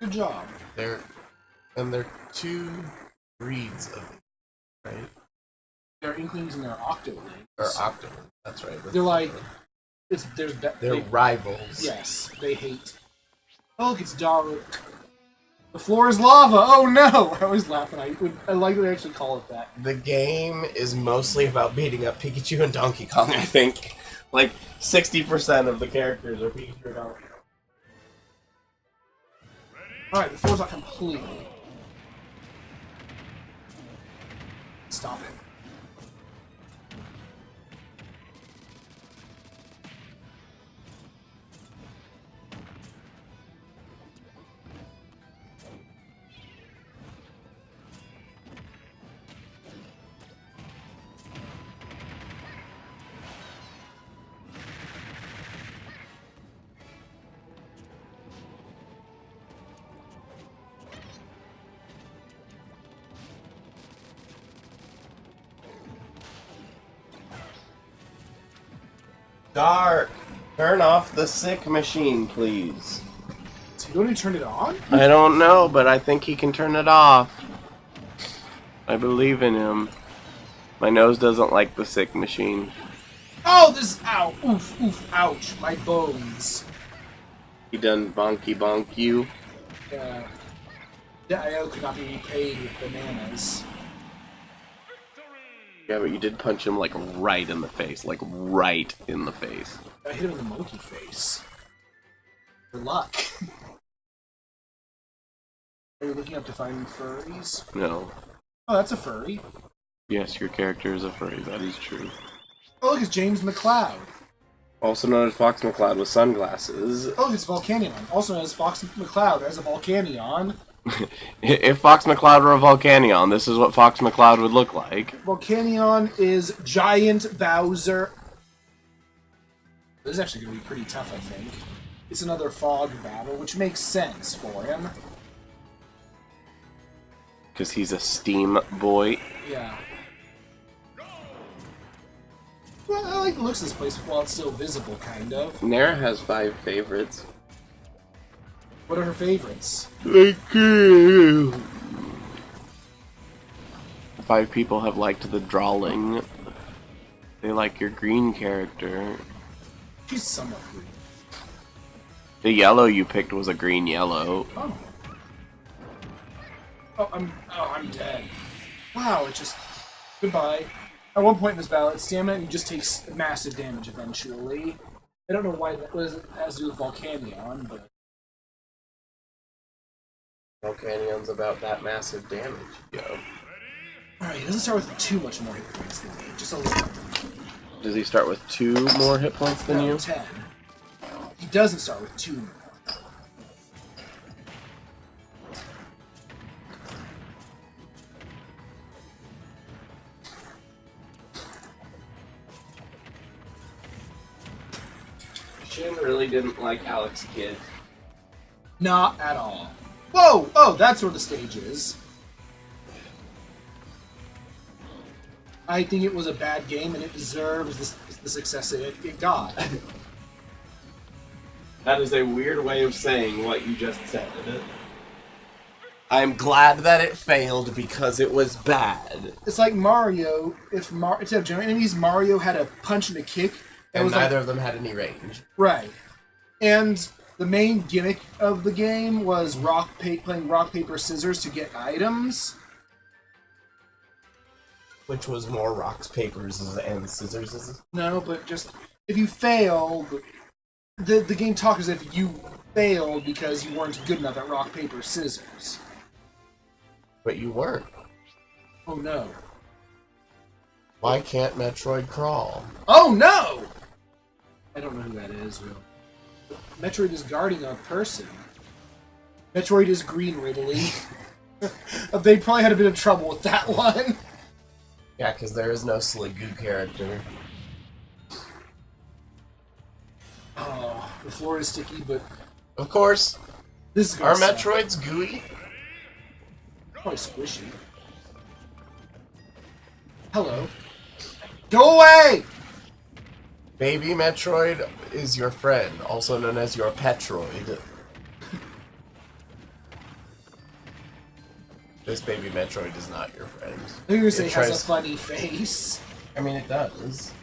Good job. They're two breeds of it, right? They're Inklings and they're Octolings. Or Octoling. That's right. They're like they're rivals. Yes, they hate. Oh, look, it's Daruk. The floor is lava. Oh no! I always laugh when I like that they actually call it that. The game is mostly about beating up Pikachu and Donkey Kong. I think like 60% of the characters are Pikachu and Donkey Kong. All right, the floor's not completely. Stop it. Dark, turn off the sick machine, please. So you don't even turn it on? I don't know, but I think he can turn it off. I believe in him. My nose doesn't like the sick machine. Oh, this! Ow! Oof! Oof! Ouch! My bones. He done bonky bonk you. Dio could not be repaid with bananas. Yeah, but you did punch him like right in the face. Like right in the face. I hit him in the monkey face. For luck. Are you looking up to find furries? No. Oh, that's a furry. Yes, your character is a furry. That is true. Oh, look, it's James McCloud. Also known as Fox McCloud with sunglasses. Oh, look, it's Volcanion. Also known as Fox McCloud as a Volcanion. If Fox McCloud were a Volcanion, this is what Fox McCloud would look like. Volcanion is Giant Bowser. This is actually going to be pretty tough, I think. It's another fog battle, which makes sense for him. Because he's a steam boy. Yeah. Well, I like the looks of this place while it's still visible, kind of. Nara has 5 favorites. What are her favorites? 5 people have liked the drawing. They like your green character. She's somewhat green. The yellow you picked was a green yellow. Oh. I'm dead. Wow, it just... Goodbye. At one point in this battle, it's stamina and he just takes massive damage eventually. I don't know why that has to do with Volcanion, but... Volcanion's about that massive damage, yo. Alright, he doesn't start with too much more hit points than me, just a little. Does he start with 2 more hit points than you? 10. He doesn't start with 2 more. Shin really didn't like Alex Kidd. Not at all. Whoa! Oh, that's where the stage is. I think it was a bad game and it deserves the success it got. That is a weird way of saying what you just said. I'm glad that it failed because it was bad. It's like Mario, instead of general enemies, Mario had a punch and a kick. And neither of them had any range. Right. And the main gimmick of the game was playing rock, paper, scissors to get items. Which was more rocks, papers, and scissors. No, but just if you failed, the game talks as if you failed because you weren't good enough at rock, paper, scissors. But you weren't. Oh no. Why can't Metroid crawl? Oh no! I don't know who that is, really. Metroid is guarding a person. Metroid is green, Ridley. They probably had a bit of trouble with that one. Yeah, because there is no Sliggoo character. Oh, the floor is sticky, but... Of course. This is Are suck. Metroids gooey? Probably squishy. Hello. Go away! Baby Metroid is your friend, also known as your Petroid. This baby Metroid is not your friend. I think you say It has tries- a funny face. I mean, it does.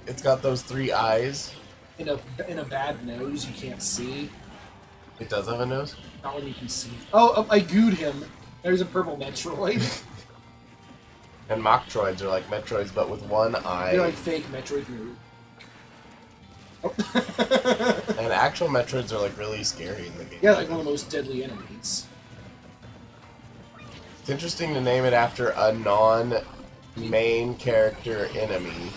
It's got those 3 eyes. In a bad nose you can't see. It does have a nose. Not when you can see. Oh, I gooed him. There's a purple Metroid. And Machtroids are like Metroids, but with 1 eye. They're like fake Metroid move. Oh. And actual Metroids are like really scary in the game. Yeah, like one of the most deadly enemies. It's interesting to name it after a non-main character enemy.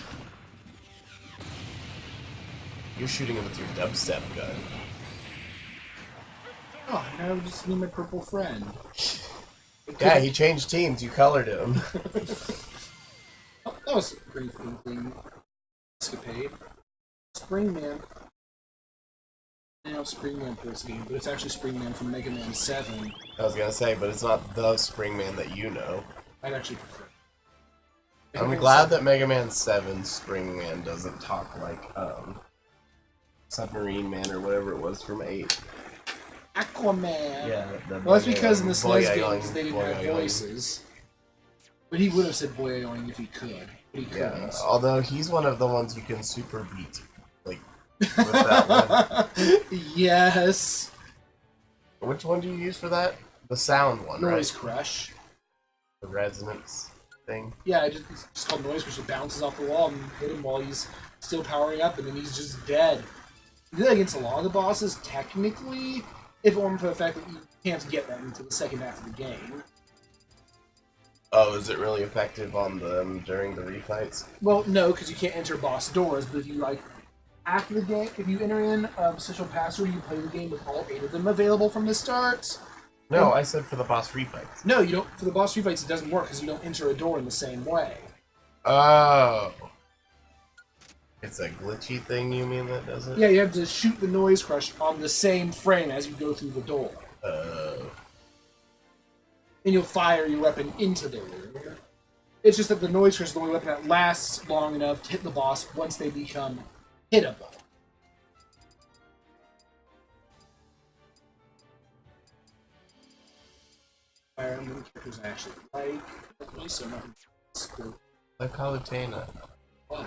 You're shooting him with your dubstep gun. Oh, now I just need my purple friend. Yeah, he changed teams. You colored him. Oh, that was a pretty fun thing. Escapade. Springman. Now Springman for this game, but it's actually Springman from Mega Man 7. I was gonna say, but it's not the Springman that you know. I'd actually prefer. I'm glad that Mega Man 7 Springman doesn't talk like Submarine Man or whatever it was from 8. Aquaman! Yeah, Well, that's because in the SNES Boing, games they didn't have boing. voices. But he would have said boing if he could. But he Yeah, couldn't. although he's one of the ones you can super beat. Like, with that one. Yes! Which one do you use for that? The sound one, Noise right? Crush. The resonance thing. Yeah, it's just called Noise Crush. It bounces off the wall and hit him while he's still powering up, and then he's just dead. You do that against a lot of the bosses, technically, if it weren't for the fact that you can't get them until the second half of the game. Oh, is it really effective on them during the refights? Well, no, because you can't enter boss doors, but if you, like, after the game, if you enter in a special password, you play the game with all 8 of them available from the start. No, I said for the boss refights. No, you don't. For the boss refights, it doesn't work because you don't enter a door in the same way. Oh. It's a glitchy thing, you mean, that does it? Yeah, you have to shoot the Noise Crush on the same frame as you go through the door. And you'll fire your weapon into the room. It's just that the Noise Crush is the only weapon that lasts long enough to hit the boss once they become hittable. Fire Emblem characters I actually like. So nothing. Like Palutena. Why?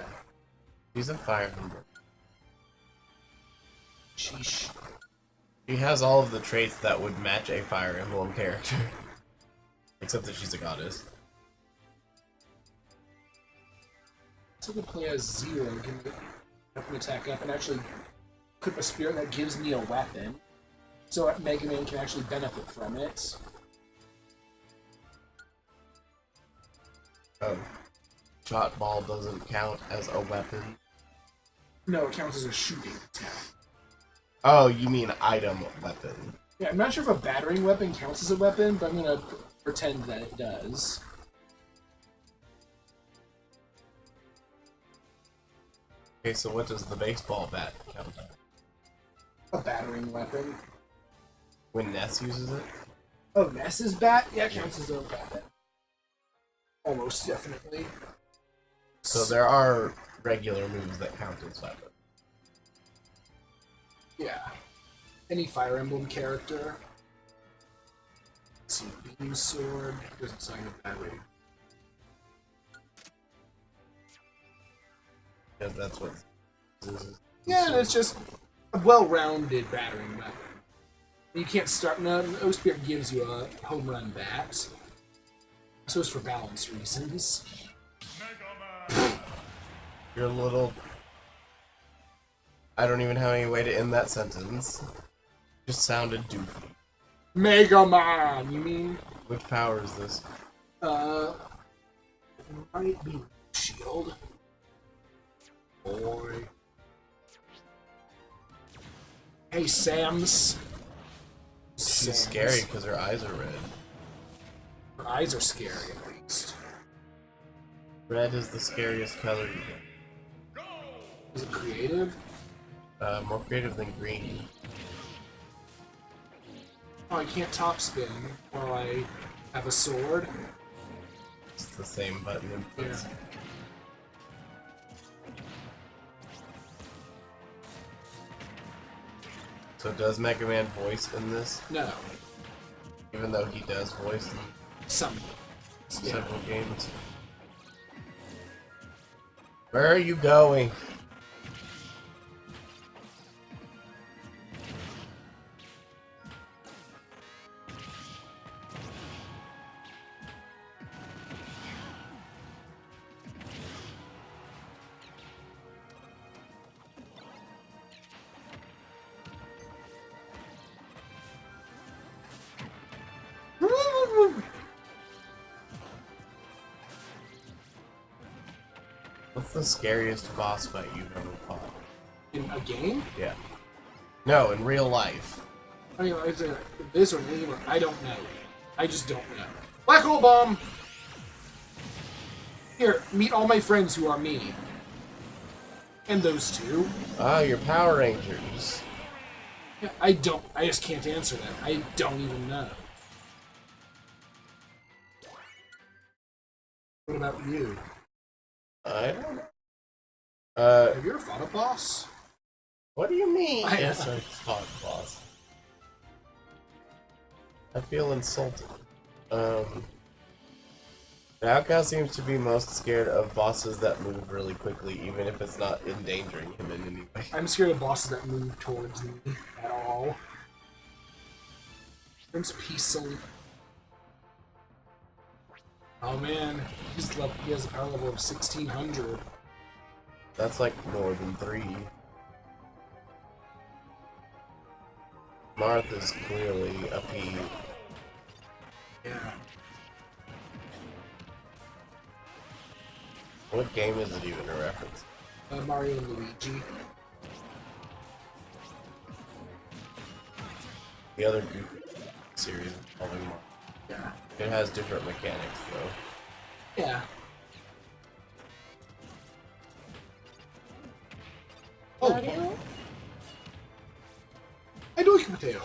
She's a Fire Emblem. Sheesh. She has all of the traits that would match a Fire Emblem character. Except that she's a goddess. So the play as Zero can attack up and actually equip a spirit that gives me a weapon. So Mega Man can actually benefit from it. Oh. Shot ball doesn't count as a weapon. No, it counts as a shooting attack. Oh, you mean item weapon. Yeah, I'm not sure if a battering weapon counts as a weapon, but I'm gonna pretend that it does. Okay, so what does the baseball bat count as? A battering weapon. When Ness uses it? Oh, Ness's bat? Yeah, it counts as a weapon. Almost definitely. So there are regular moves that count as weapons. Yeah. Any Fire Emblem character. Let's see, Beam Sword doesn't sign a battery. Yeah, that's what this is. Yeah, it's just a well-rounded battering weapon. You can't start. No, O-Spirit gives you a home run bat. So it's for balance reasons. You're a little... I don't even have any way to end that sentence. Just sounded doofy. Mega Man, you mean? Which power is this? Might be Shield. Boy. Hey, Sam's. She's scary because her eyes are red. Her eyes are scary, at least. Red is the scariest color you get. Is it creative? More creative than green. Oh, I can't top spin while I have a sword. It's the same button inputs. Yeah. So does Mega Man voice in this? No. Even though he does voice in Some. Yeah. Several games. Where are you going? What's the scariest boss fight you've ever fought? In a game? Yeah. No, in real life. I mean, is it this or game? Or I don't know. I just don't know. Black hole bomb. Here, meet all my friends who are me. And those two. Ah, your Power Rangers. Yeah, I don't. I just can't answer that. I don't even know. What about you? I don't know. Have you ever fought a boss? What do you mean? I- Yes, I fought boss. I feel insulted. The Outcast seems to be most scared of bosses that move really quickly, even if it's not endangering him in any way. I'm scared of bosses that move towards me at all. Prince Peacefully. Oh man, he has a power level of 1600. That's like more than 3. Martha's clearly a P. Yeah. What game is it even a reference? Mario and Luigi. The other Goofy series is probably more. Yeah. It has different mechanics though. Yeah. Oh, I do like a potato.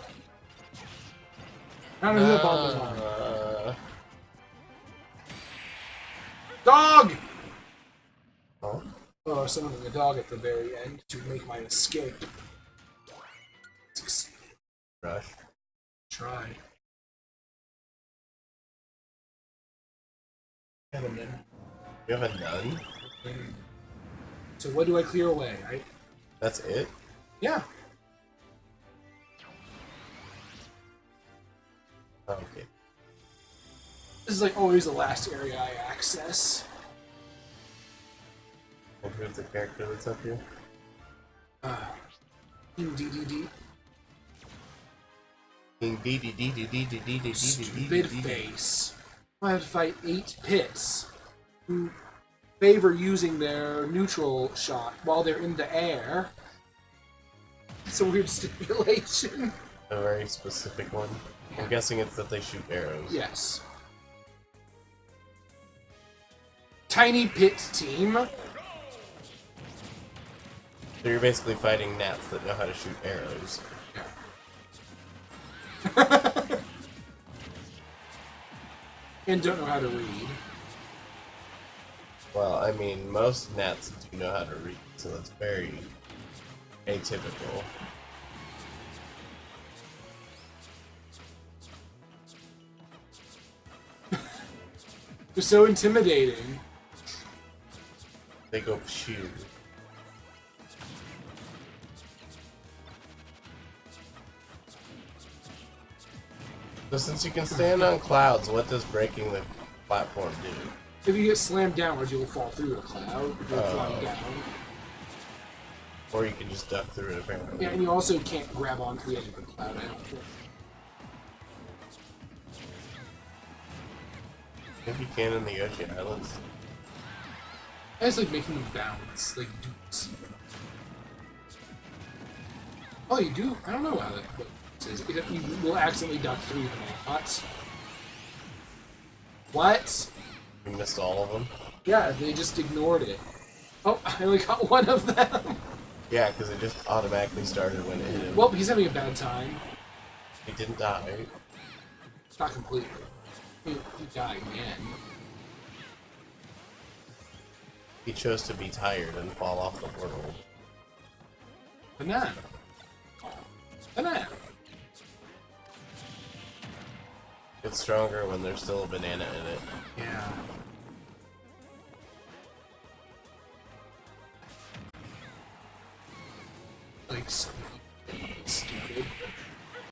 I don't know who that bomb was on. Dog! Oh? Oh, I was summoning a dog at the very end to make my escape. Succeed. Rush. Try. And then. You have a nun? So what do I clear away? That's it? Yeah. Okay. This is like always the last area I access. And who's the character that's up here? In DDD. King D. Stupid face. I have to fight 8 pits who favor using their neutral shot while they're in the air. It's a weird stipulation. A very specific one. I'm guessing it's that they shoot arrows. Yes. Tiny pit team. So you're basically fighting gnats that know how to shoot arrows. And don't know how to read. Well, I mean, most gnats do know how to read, so that's very atypical. They're so intimidating. They go pshoo. So since you can stand on clouds, what does breaking the platform do? If you get slammed downwards, you'll fall through a cloud. If you're flying down. Or you can just duck through it, apparently. Yeah, and you also can't grab onto the edge of the cloud, I don't think. Maybe you can in the Yoshi Islands. I just like making them bounce, like dupes. Oh, you do? I don't know how that is. You will accidentally duck through them or not. What? You missed all of them? Yeah, they just ignored it. Oh, I only got one of them. Yeah, because it just automatically started when it hit him. Well, he's having a bad time. He didn't die. Not completely. He died again. He chose to be tired and fall off the world. Banana. Banana. It's stronger when there's still a banana in it. Yeah. Like, stupid.